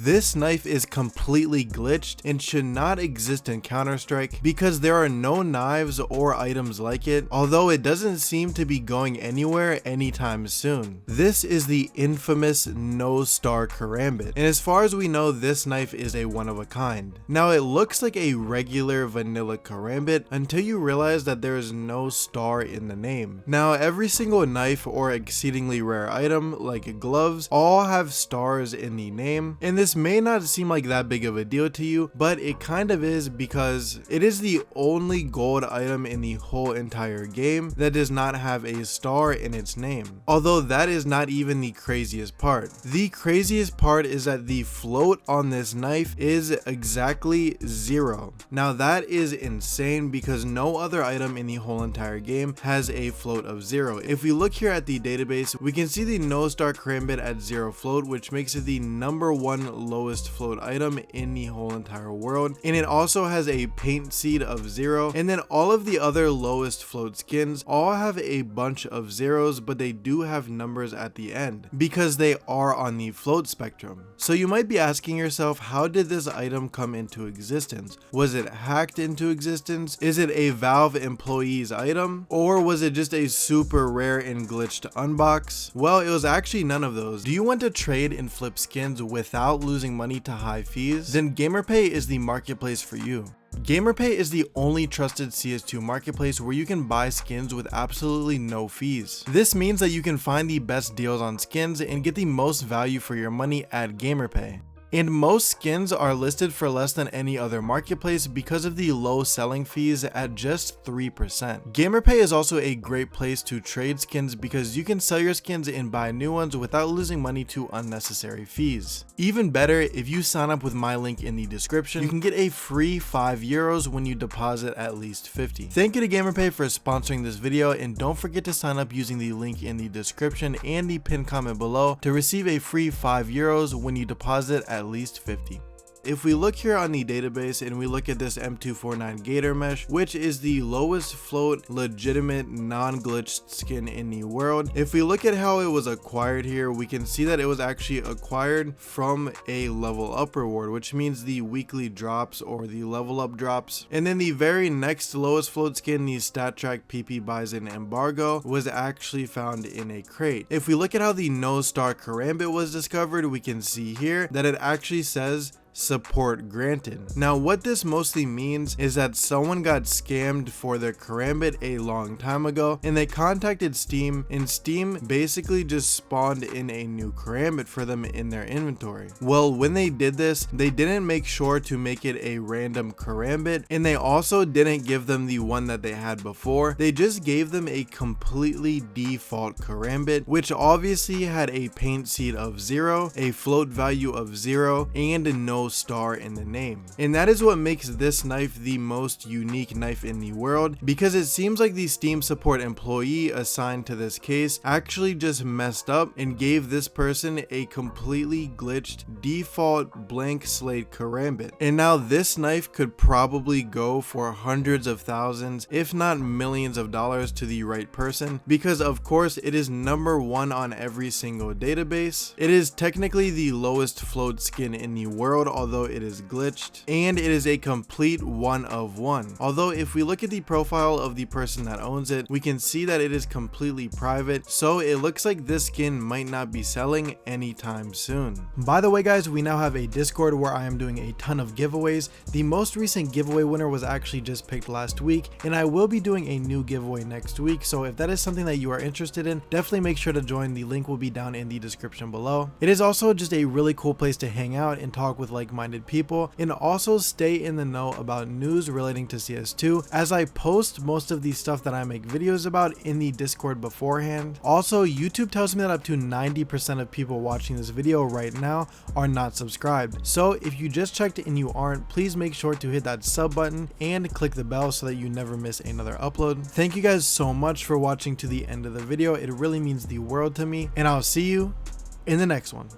This knife is completely glitched and should not exist in Counter-Strike because there are no knives or items like it, although it doesn't seem to be going anywhere anytime soon. This is the infamous No-Star Karambit, and as far as we know, this knife is a one of a kind. Now it looks like a regular vanilla Karambit until you realize that there is no star in the name. Now every single knife or exceedingly rare item like gloves all have stars in the name, and this may not seem like that big of a deal to you, but it kind of is because it is the only gold item in the whole entire game that does not have a star in its name. Although that is not even the craziest part. The craziest part is that the float on this knife is exactly 0. Now that is insane because no other item in the whole entire game has a float of 0. If we look here at the database, we can see the No-Star Karambit at 0 float, which makes it the #1 lowest float item in the whole entire world, and it also has a paint seed of 0, and then all of the other lowest float skins all have a bunch of zeros, but they do have numbers at the end because they are on the float spectrum. So you might be asking yourself, how did this item come into existence? Was it hacked into existence? Is it a Valve employee's item? Or was it just a super rare and glitched unbox? Well, it was actually none of those. Do you want to trade and flip skins without losing money to high fees? Then GamerPay is the marketplace for you. GamerPay is the only trusted CS2 marketplace where you can buy skins with absolutely no fees. This means that you can find the best deals on skins and get the most value for your money at GamerPay. And most skins are listed for less than any other marketplace because of the low selling fees at just 3%. GamerPay is also a great place to trade skins because you can sell your skins and buy new ones without losing money to unnecessary fees. Even better, if you sign up with my link in the description, you can get a free €5 when you deposit at least 50. Thank you to GamerPay for sponsoring this video, and don't forget to sign up using the link in the description and the pinned comment below to receive a free €5 when you deposit at least 50. If we look here on the database and we look at this M249 Gator Mesh, which is the lowest float legitimate non-glitched skin in the world, if we look at how it was acquired here, we can see that it was actually acquired from a level up reward, which means the weekly drops or the level up drops. And then the very next lowest float skin, the StatTrack PP Bison Embargo, was actually found in a crate. If we look at how the No-Star Karambit was discovered, we can see here that it actually says support granted. Now what this mostly means is that someone got scammed for their Karambit a long time ago and they contacted Steam, and Steam basically just spawned in a new Karambit for them in their inventory. Well, when they did this, they didn't make sure to make it a random Karambit, and they also didn't give them the one that they had before. They just gave them a completely default Karambit, which obviously had a paint seed of 0, a float value of 0, and no star in the name. And that is what makes this knife the most unique knife in the world, because it seems like the Steam support employee assigned to this case actually just messed up and gave this person a completely glitched default blank slate Karambit. And now this knife could probably go for hundreds of thousands, if not millions of dollars to the right person, because of course it is #1 on every single database. It is technically the lowest float skin in the world, although it is glitched, and it is a complete one of one. Although if we look at the profile of the person that owns it, we can see that it is completely private, so it looks like this skin might not be selling anytime soon. By the way guys, we now have a Discord where I am doing a ton of giveaways. The most recent giveaway winner was actually just picked last week, and I will be doing a new giveaway next week, so if that is something that you are interested in, definitely make sure to join. The link will be down in the description below. It is also just a really cool place to hang out and talk with like-minded people, and also stay in the know about news relating to CS2, as I post most of the stuff that I make videos about in the Discord beforehand. Also, YouTube tells me that up to 90% of people watching this video right now are not subscribed, so if you just checked and you aren't, please make sure to hit that sub button and click the bell so that you never miss another upload. Thank you guys so much for watching to the end of the video. It really means the world to me, and I'll see you in the next one.